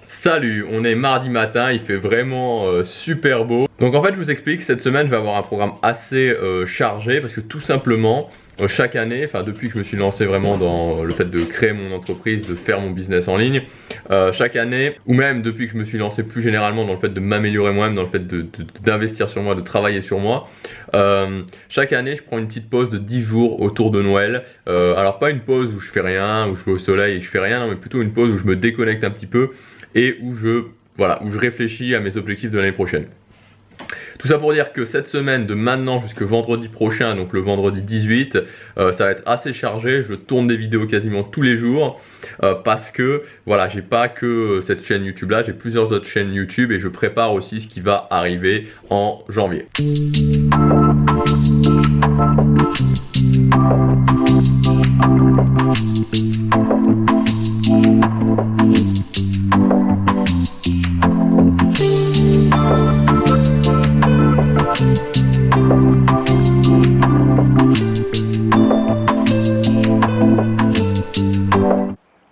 Salut, on est mardi matin, il fait vraiment super beau. Donc en fait je vous explique, cette semaine je vais avoir un programme assez chargé parce que tout simplement chaque année, enfin depuis que je me suis lancé vraiment dans le fait de créer mon entreprise, de faire mon business en ligne, chaque année, ou même depuis que je me suis lancé plus généralement dans le fait de m'améliorer moi-même, dans le fait d'investir sur moi, de travailler sur moi, chaque année je prends une petite pause de 10 jours autour de Noël. Alors pas une pause où je fais rien, où je vais au soleil et je fais rien, non, mais plutôt une pause où je me déconnecte un petit peu et où je réfléchis à mes objectifs de l'année prochaine. Tout ça pour dire que cette semaine, de maintenant jusqu'au vendredi prochain, donc le vendredi 18, ça va être assez chargé. Je tourne des vidéos quasiment tous les jours parce que voilà, j'ai pas que cette chaîne YouTube là, j'ai plusieurs autres chaînes YouTube et je prépare aussi ce qui va arriver en janvier.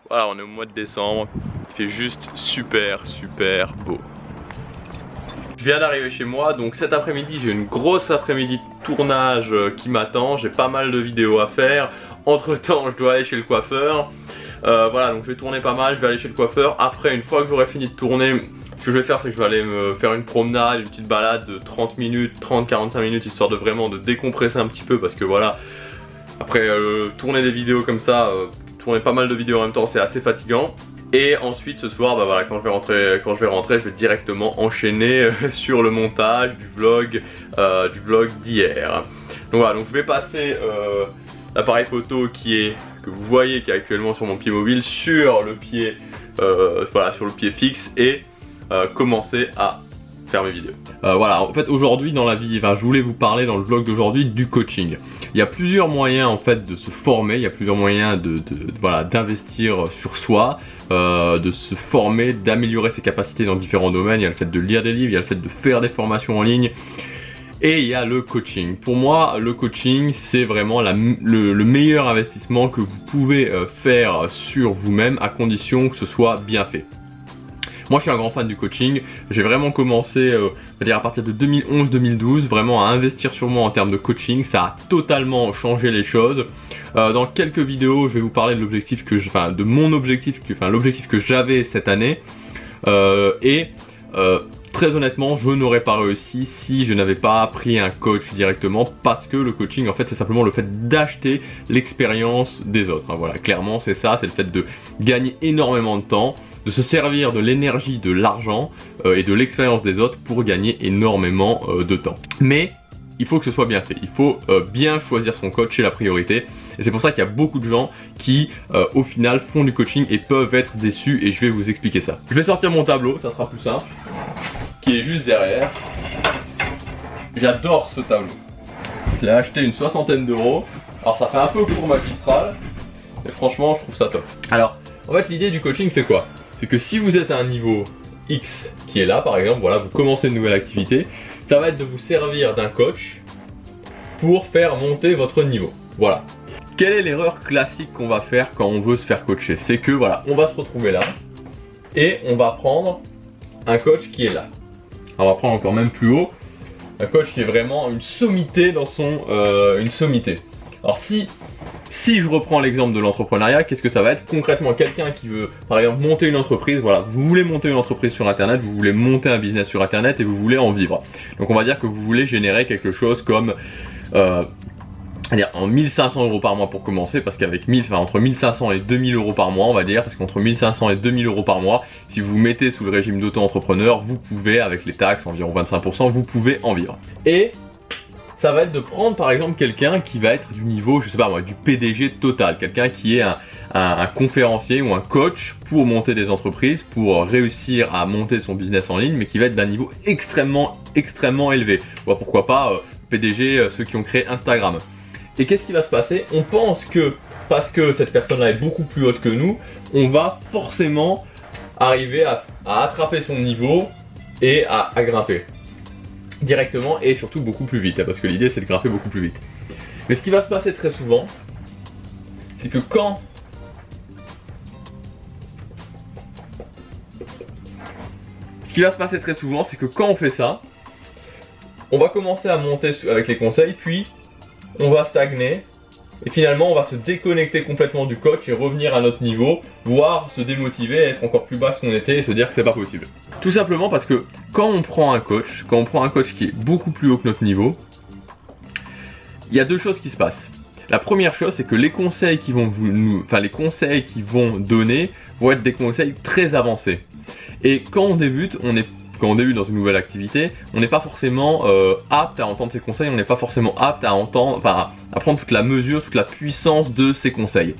Voilà, on est au mois de décembre, il fait juste super beau. Je viens d'arriver chez moi, donc cet après-midi j'ai une grosse après-midi de tournage qui m'attend, j'ai pas mal de vidéos à faire. Entre temps je dois aller chez le coiffeur, voilà, donc je vais tourner pas mal, je vais aller chez le coiffeur. Après, une fois que j'aurai fini de tourner, ce que je vais faire, c'est que je vais aller me faire une promenade, une petite balade de 30 minutes, 30-45 minutes, histoire de vraiment de décompresser un petit peu, parce que voilà, après tourner des vidéos comme ça, tourner pas mal de vidéos en même temps, c'est assez fatigant. Et ensuite ce soir, bah voilà, quand je vais rentrer, je vais directement enchaîner sur le montage du vlog d'hier. Donc voilà, donc je vais passer l'appareil photo que vous voyez, qui est actuellement sur mon pied mobile, sur le pied, voilà, sur le pied fixe, et commencer à faire mes vidéos. Voilà, en fait aujourd'hui dans la vie, enfin, je voulais vous parler dans le vlog d'aujourd'hui du coaching. Il y a plusieurs moyens en fait de se former, il y a plusieurs moyens voilà, d'investir sur soi, de se former, d'améliorer ses capacités dans différents domaines. Il y a le fait de lire des livres, il y a le fait de faire des formations en ligne. Et il y a le coaching. Pour moi, le coaching, c'est vraiment le meilleur investissement que vous pouvez faire sur vous-même, à condition que ce soit bien fait. Moi je suis un grand fan du coaching, j'ai vraiment commencé on va dire à partir de 2011-2012 vraiment à investir sur moi en termes de coaching. Ça a totalement changé les choses. Dans quelques vidéos je vais vous parler de l'objectif de mon objectif, l'objectif que j'avais cette année, très honnêtement, je n'aurais pas réussi si je n'avais pas pris un coach directement, parce que le coaching en fait c'est simplement le fait d'acheter l'expérience des autres. Voilà, clairement c'est ça, c'est le fait de gagner énormément de temps, de se servir de l'énergie, de l'argent et de l'expérience des autres pour gagner énormément de temps. Mais il faut que ce soit bien fait, il faut bien choisir son coach, c'est la priorité. Et c'est pour ça qu'il y a beaucoup de gens qui au final font du coaching et peuvent être déçus, et je vais vous expliquer ça. Je vais sortir mon tableau, ça sera plus simple, qui est juste derrière. J'adore ce tableau. Je l'ai acheté une 60aine d'euros. Alors ça fait un peu court magistral, mais franchement je trouve ça top. Alors en fait l'idée du coaching c'est quoi? C'est que si vous êtes à un niveau X qui est là par exemple, voilà, vous commencez une nouvelle activité, ça va être de vous servir d'un coach pour faire monter votre niveau. Voilà. Quelle est l'erreur classique qu'on va faire quand on veut se faire coacher? C'est que voilà, on va se retrouver là et on va prendre un coach qui est là. Alors, on va prendre encore même plus haut, un coach qui est vraiment une sommité dans son une sommité. Alors si je reprends l'exemple de l'entrepreneuriat, qu'est-ce que ça va être concrètement? Quelqu'un qui veut par exemple monter une entreprise, voilà, vous voulez monter une entreprise sur internet, vous voulez monter un business sur internet et vous voulez en vivre. Donc on va dire que vous voulez générer quelque chose comme en 1500 euros par mois pour commencer, parce qu'avec entre 1500 et 2000 euros par mois on va dire, parce qu'entre 1500 et 2000 euros par mois, si vous vous mettez sous le régime d'auto-entrepreneur, vous pouvez, avec les taxes environ 25%, vous pouvez en vivre. Et ça va être de prendre par exemple quelqu'un qui va être du niveau, je sais pas moi, du PDG total, quelqu'un qui est un conférencier ou un coach pour monter des entreprises, pour réussir à monter son business en ligne, mais qui va être d'un niveau extrêmement élevé. Ou pourquoi pas PDG, ceux qui ont créé Instagram. Et qu'est-ce qui va se passer? On pense que parce que cette personne-là est beaucoup plus haute que nous, on va forcément arriver à attraper son niveau et à grimper. directement et surtout beaucoup plus vite, hein, parce que l'idée c'est de graffer beaucoup plus vite. Mais ce qui va se passer très souvent, c'est que quand on fait ça, on va commencer à monter avec les conseils, puis on va stagner. Et finalement, on va se déconnecter complètement du coach et revenir à notre niveau, voire se démotiver, être encore plus bas qu'on était et se dire que c'est pas possible. Tout simplement parce que quand on prend un coach qui est beaucoup plus haut que notre niveau, il y a deux choses qui se passent. La première chose, c'est que les conseils qu'ils vont donner vont être des conseils très avancés. Et quand on débute dans une nouvelle activité, on n'est pas forcément apte à entendre ces conseils, on n'est pas forcément apte à prendre toute la mesure, toute la puissance de ces conseils.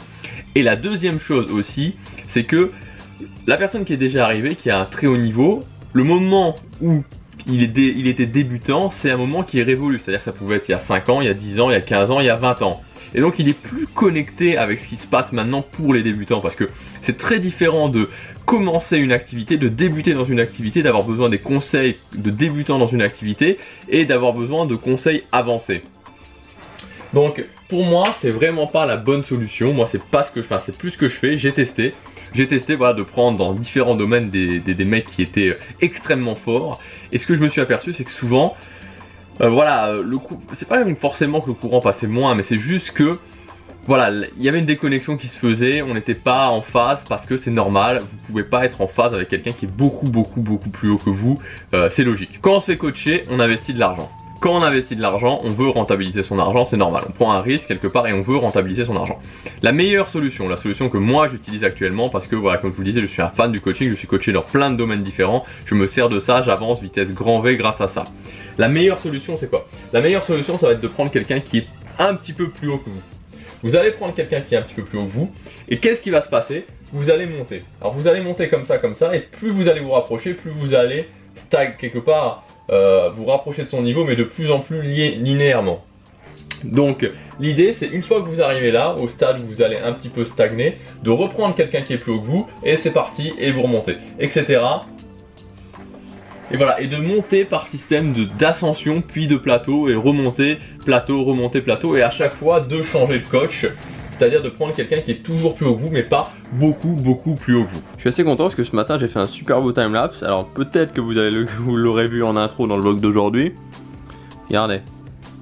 Et la deuxième chose aussi, c'est que la personne qui est déjà arrivée, qui a un très haut niveau, le moment où il était débutant, c'est un moment qui est révolu, c'est-à-dire que ça pouvait être il y a 5 ans, il y a 10 ans, il y a 15 ans, il y a 20 ans. Et donc il est plus connecté avec ce qui se passe maintenant pour les débutants, parce que c'est très différent de commencer une activité, de débuter dans une activité, d'avoir besoin des conseils de débutants dans une activité et d'avoir besoin de conseils avancés. Donc pour moi c'est vraiment pas la bonne solution. Moi c'est plus ce que je fais. J'ai testé voilà, de prendre dans différents domaines des mecs qui étaient extrêmement forts, et ce que je me suis aperçu, c'est que souvent c'est pas même forcément que le courant passait moins, mais c'est juste que voilà, il y avait une déconnexion qui se faisait, on n'était pas en phase, parce que c'est normal, vous pouvez pas être en phase avec quelqu'un qui est beaucoup plus haut que vous, c'est logique. Quand on se fait coacher, on investit de l'argent. Quand on investit de l'argent, on veut rentabiliser son argent, c'est normal. On prend un risque quelque part et on veut rentabiliser son argent. La meilleure solution, la solution que moi j'utilise actuellement, parce que voilà, comme je vous le disais, je suis un fan du coaching, je suis coaché dans plein de domaines différents, je me sers de ça, j'avance vitesse grand V grâce à ça. La meilleure solution, c'est quoi? La meilleure solution, ça va être de prendre quelqu'un qui est un petit peu plus haut que vous. Vous allez prendre quelqu'un qui est un petit peu plus haut que vous, et qu'est-ce qui va se passer? Vous allez monter. Alors vous allez monter comme ça, et plus vous allez vous rapprocher, plus vous allez quelque part vous rapprocher de son niveau, mais de plus en plus linéairement. Donc l'idée, c'est une fois que vous arrivez là, au stade où vous allez un petit peu stagner, de reprendre quelqu'un qui est plus haut que vous, et c'est parti, et vous remontez, etc. Et voilà, et de monter par système d'ascension, puis de plateau, et remonter, plateau, et à chaque fois de changer de coach, c'est-à-dire de prendre quelqu'un qui est toujours plus haut que vous, mais pas beaucoup plus haut que vous. Je suis assez content parce que ce matin j'ai fait un super beau timelapse. Alors peut-être que vous l'aurez vu en intro dans le vlog d'aujourd'hui. Regardez,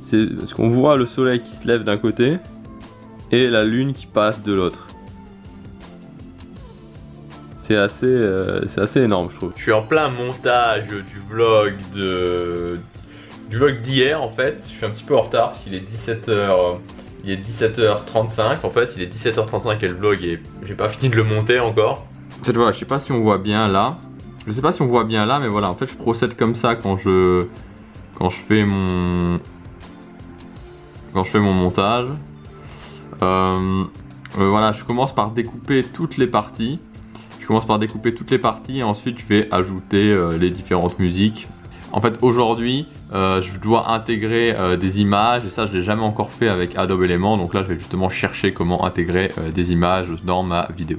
c'est parce qu'on voit le soleil qui se lève d'un côté et la lune qui passe de l'autre. C'est assez énorme, je trouve. Je suis en plein montage du vlog d'hier en fait. Je suis un petit peu en retard parce qu'il est 17h. Il est 17h35 en fait, il est 17h35 et le vlog et j'ai pas fini de le monter encore. Cette fois, je sais pas si on voit bien là. Je sais pas si on voit bien là, mais voilà, en fait je procède comme ça quand je fais mon montage. Voilà, je commence par découper toutes les parties. Et ensuite je vais ajouter les différentes musiques. En fait aujourd'hui je dois intégrer des images, et ça je l'ai jamais encore fait avec Adobe Elements, donc là je vais justement chercher comment intégrer des images dans ma vidéo.